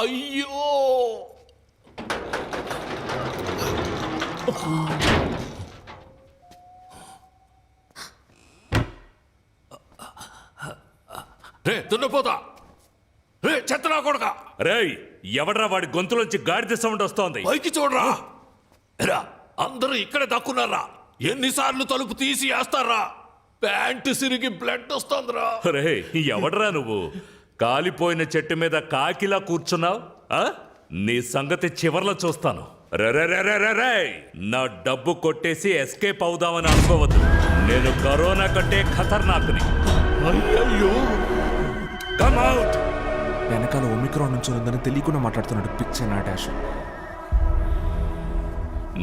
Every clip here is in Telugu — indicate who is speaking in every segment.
Speaker 1: అయ్యో రే దున్నపోతా రే చెత్తనా కొడక
Speaker 2: రేయ్ ఎవడ్రా వాడి గొంతులోంచి గాడిద సౌండ్ వస్తోంది
Speaker 1: పైకి చూడరా రా అందరూ ఇక్కడే దక్కున్నారా ఎన్నిసార్లు తలుపు తీసి వేస్తారా ప్యాంటు సిరిగి బ్లడ్ వస్తోందిరా
Speaker 2: రే ఎవడ్రా నువ్వు కాలిపోయిన చెట్టు మీద కాకిలా కూర్చున్నావు నీ సంగతి చివర్లో చూస్తాను రే నా డబ్బు కొట్టేసి ఎస్కేప్ అవుదామని అనుకోవద్దు నేను కరోనా కంటే ఖతర్నాక్ని
Speaker 1: అయ్యో
Speaker 2: కమ్ అవుట్
Speaker 3: వెనకాల ఒమిక్రాన్ నుంచి ఉందని తెలియకుండా మాట్లాడుతున్నాడు పిచ్చ నా డాష్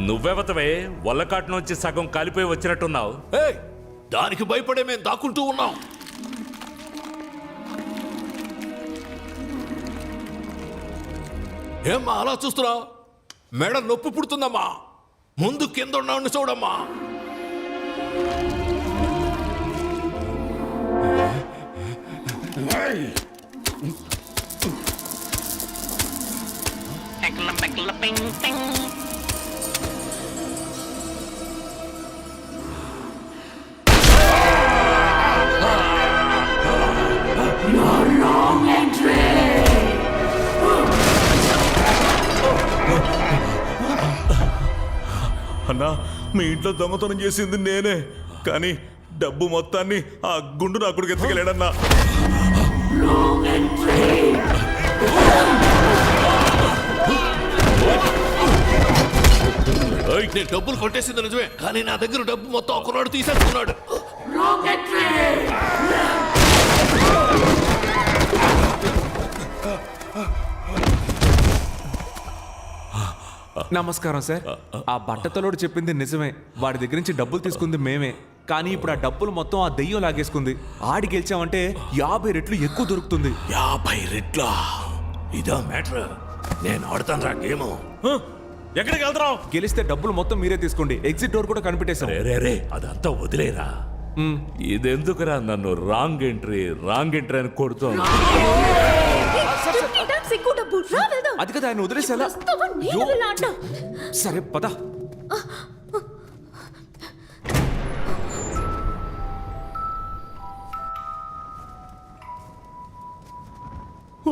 Speaker 2: నువ్వెవతవే వల్లకాటు నుంచి సగం కాలిపోయి వచ్చినట్టున్నావు
Speaker 1: దానికి భయపడే మేము దాక్కుంటూ ఉన్నాం ఏమ్మా అలా చూస్తున్నావు మెడ నొప్పి పుడుతుందమ్మా ముందు కింద ఉన్నాను చూడమ్మా
Speaker 4: అన్నా మీ ఇంట్లో దొంగతనం చేసింది నేనే కానీ డబ్బు మొత్తాన్ని ఆ గుండు నా కొడుకు ఎత్తుకెళ్ళాడన్నా
Speaker 1: నేను డబ్బులు కొట్టేసింది నిజమే కానీ నా దగ్గర డబ్బు మొత్తం ఒకనాడు తీసేసుకున్నాడు
Speaker 3: నమస్కారం సార్ ఆ బట్టతలోడు చెప్పింది నిజమే వాడి దగ్గర నుంచి డబ్బులు తీసుకుంది మేమే కానీ ఇప్పుడు ఆ డబ్బులు మొత్తం ఆ దెయ్యం లాగేసుకుంది ఆడి గెలిచామంటే 50 రెట్లు ఎక్కువ దొరుకుతుంది
Speaker 1: 50 రెట్ల ఇదా మ్యాటర్ నేను ఆడతాను రా గేమ్
Speaker 2: ఎక్కడికి వెళ్తున్నావు
Speaker 3: గెలిస్తే డబ్బులు మొత్తం మీరే తీసుకోండి ఎగ్జిట్ డోర్ కూడా కనిపెట్టేశాం
Speaker 2: రే అదంతా వదిలేరా ఇదెందుకురా నన్ను రాంగ్ ఎంట్రీ అని కొడుతోంది
Speaker 3: అది కదా ఆయన వదిలేసేలా సరే పద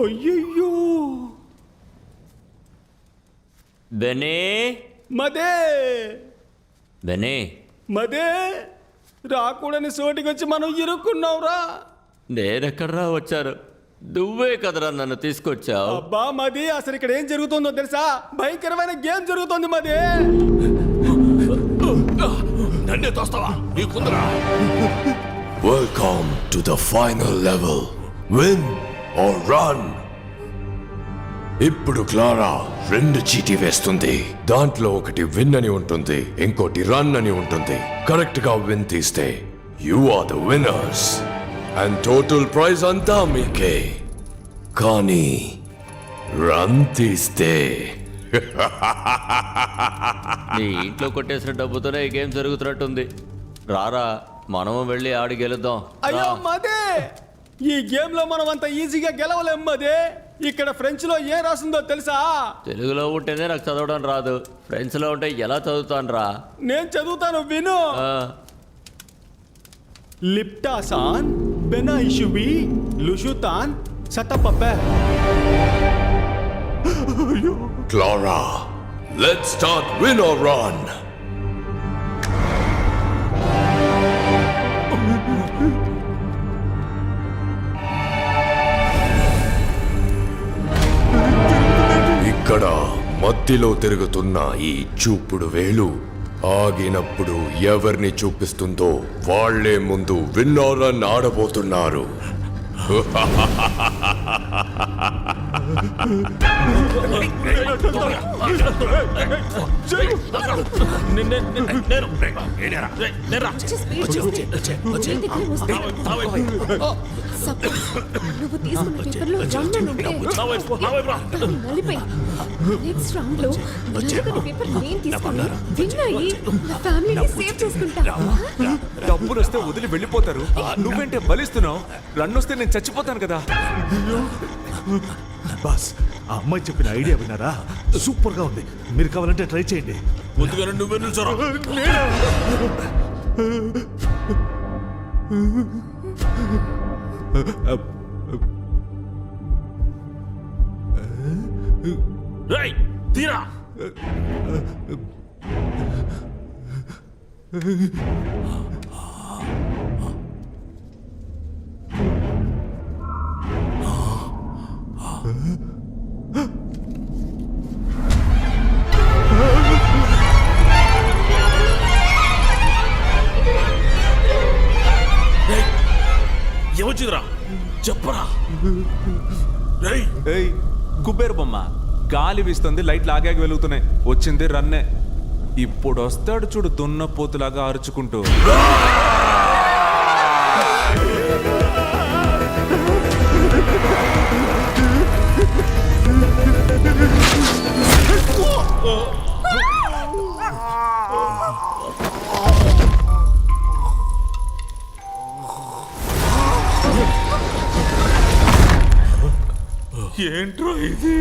Speaker 5: అయ్యయ్యో
Speaker 6: బెనే
Speaker 5: మదే
Speaker 6: బెనే
Speaker 5: మదే రాకూడని చోటికి వచ్చి మనం ఇరుక్కున్నావురా
Speaker 6: నేనెక్కడ్రా వచ్చారు నువ్వే కదరా నన్ను తీసుకొచ్చావు
Speaker 5: అబ్బా మది అసలు ఇక్కడ ఏం జరుగుతుందో తెలుసా భయంకరమైన గేమ్ జరుగుతుంది మది
Speaker 1: నన్నే తోస్తావా నీకుందరా
Speaker 7: welcome to the final level win or run ఇప్పుడు క్లారా 2 చీటీ వేస్తుంది దాంట్లో ఒకటి విన్ అని ఉంటుంది ఇంకోటి రన్ అని ఉంటుంది కరెక్ట్ గా విన్ తీస్తే you are the winners and total prize అంతా మీకే కానీ రన్ తీస్తే
Speaker 6: నీ ఇంట్లో కొట్టేసిన డబ్బుతోనే ఈ గేమ్ జరుగుతున్నట్టుంది రారా మనము వెళ్ళి ఆడి గెలుద్దాం
Speaker 5: అయ్యో మదే ఈ గేమ్ లో మనం అంత ఈజీగా గెలవలేం మదే ఇక్కడ ఫ్రెంచ్ లో ఏం రాసిందో తెలుసా
Speaker 6: తెలుగులో ఉంటేనే నాకు చదవడం రాదు ఫ్రెంచ్ లో ఉంటే ఎలా చదువుతాను రా
Speaker 5: నేను చదువుతాను విను లిప్టాసాన్ బెనాయిషుబి లుషుతాన్ సతపపే
Speaker 7: Clara let's start win or run ఇక్కడ మధ్యలో తిరుగుతున్న ఈ చూపుడు వేలు ఆగినప్పుడు ఎవరిని చూపిస్తుందో వాళ్లే ముందు విన్ ఆర్ రన్ ఆడబోతున్నారు
Speaker 8: సపోజ్ నువ్వు తీసుకున్న పేపర్లో రన్ ఉంటే నలిపై నెక్స్ట్ రౌండ్ లో నలుగురి పేపర్ నేను తీసుకుని విన్ అయ్యి నా ఫ్యామిలీని సేవ్ చేసుకుంటా.
Speaker 3: డబ్బులు వస్తే వదిలి వెళ్ళిపోతారు, నువ్వేంటే బలిస్తున్నావు? రన్ వస్తే నేను చచ్చిపోతాను కదా.
Speaker 9: బాస్, ఆ అమ్మాయి చెప్పిన ఐడియా విన్నారా? సూపర్ గా ఉంది. మీరు కావాలంటే ట్రై చేయండి.
Speaker 4: ముందుగానే నువ్వే నిల్చోరా.
Speaker 1: రేయ్, తీరా.
Speaker 4: ఏమొచ్చిందిరా చెప్పరా.
Speaker 3: ఏయ్ కుబేర్ బొమ్మ, గాలి వీస్తుంది, లైట్లు ఆగాగి వెలుగుతున్నాయి. వచ్చింది రన్నే. ఇప్పుడు వస్తాడు చూడు దున్నపోతులాగా అరుచుకుంటూ.
Speaker 4: ఏంట్రా ఇది?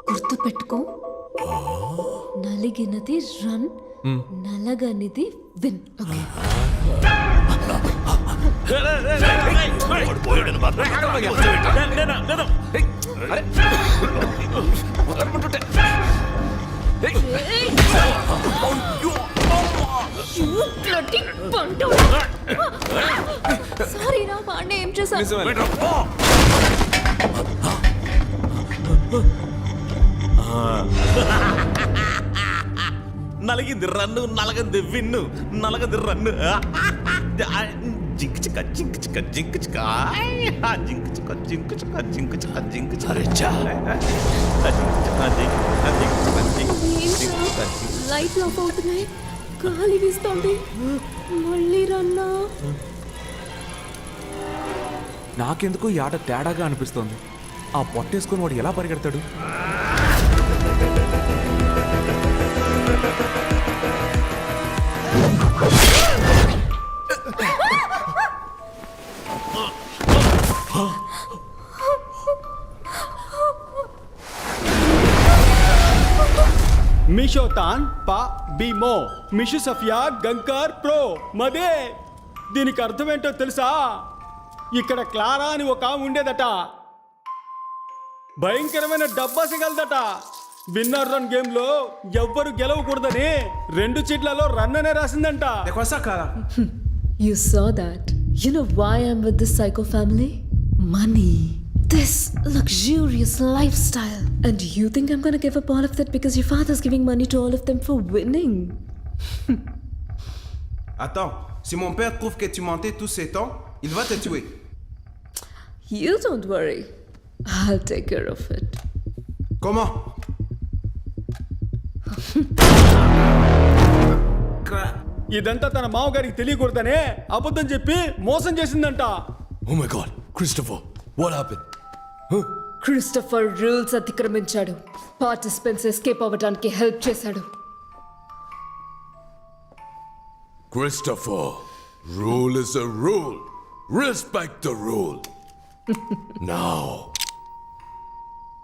Speaker 8: గుర్తుపెట్టుకో, నలిగినది రన్, నలగనిది విన్. ఓకే?
Speaker 1: వాడు పోయాడని మాత్రం
Speaker 8: సారీ రా, వాడిని ఏం చేశాను?
Speaker 3: నిజమే.
Speaker 4: నలిగింది రన్ను, నలగంది విన్ను, నలగంది రన్ను. జింక్ చిక్క జింక్ చిక్క జింక్ చిక్క జింక్ చిక్క జింక్ చిక్క జింక్ చిక్క జింక్ చిక్క.
Speaker 8: లైట్లు ఆఫ్ అవుతున్నాయి, గాలి వీస్తోంది, మళ్ళీ రన్నా.
Speaker 3: నాకెందుకు ఈ ఆట తేడాగా అనిపిస్తోంది. ఆ పొట్టేసుకొని వాడు ఎలా పరిగెడతాడు?
Speaker 5: మిషోతాన్ పా బీమో మిషు సఫియా గంకర్ ప్రో మదే. దీనికి అర్థం ఏంటో తెలుసా? ఇక్కడ క్లారా అని ఒక ఆమె ఉండేదట, భయంకరమైన డబ్బా సిగలదట. విన్నర్ రన్ గేమ్ లో ఎవ్వరు గెలవకూడదని 2 చీట్లలో రన్ అనే రాసిందంట.
Speaker 8: You saw that. You know why I'm with this psycho family? Money. This luxurious lifestyle. And you think I'm gonna give up all of that because your father's giving money to all of them for winning?
Speaker 10: Attends, si mon père trouve que tu mentais tous ces temps, il va te tuer.
Speaker 8: You don't worry. I'll take care of it.
Speaker 10: Comment?
Speaker 5: ఇదంతా తన మామగారికి తెలియకూడదనే అబద్ధం చెప్పి మోసం చేసిందంట.
Speaker 7: Oh my god, Christopher, what happened?
Speaker 8: Christopher rules అతిక్రమించాడు, పార్టిసిపెంట్స్ ఎస్కేప్ అవ్వడానికి హెల్ప్ చేశాడు.
Speaker 7: Christopher, rule is a rule. Respect the rule. Now,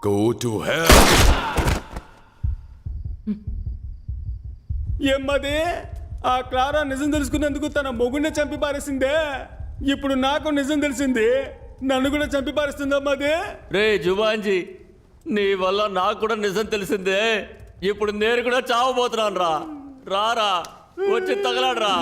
Speaker 7: go to hell.
Speaker 5: ఏమ్మది, ఆ క్లారా నిజం తెలుసుకున్నందుకు తన మొగుడిని చంపి పారేసిందే. ఇప్పుడు నాకు నిజం తెలిసింది, నన్ను కూడా చంపి పారేస్తుందమ్మది.
Speaker 6: రే జుబాంజీ, నీ వల్ల నాకు కూడా నిజం తెలిసిందే. ఇప్పుడు నేను కూడా చావబోతున్నాను రా. రారా, వచ్చి తగలాడరా.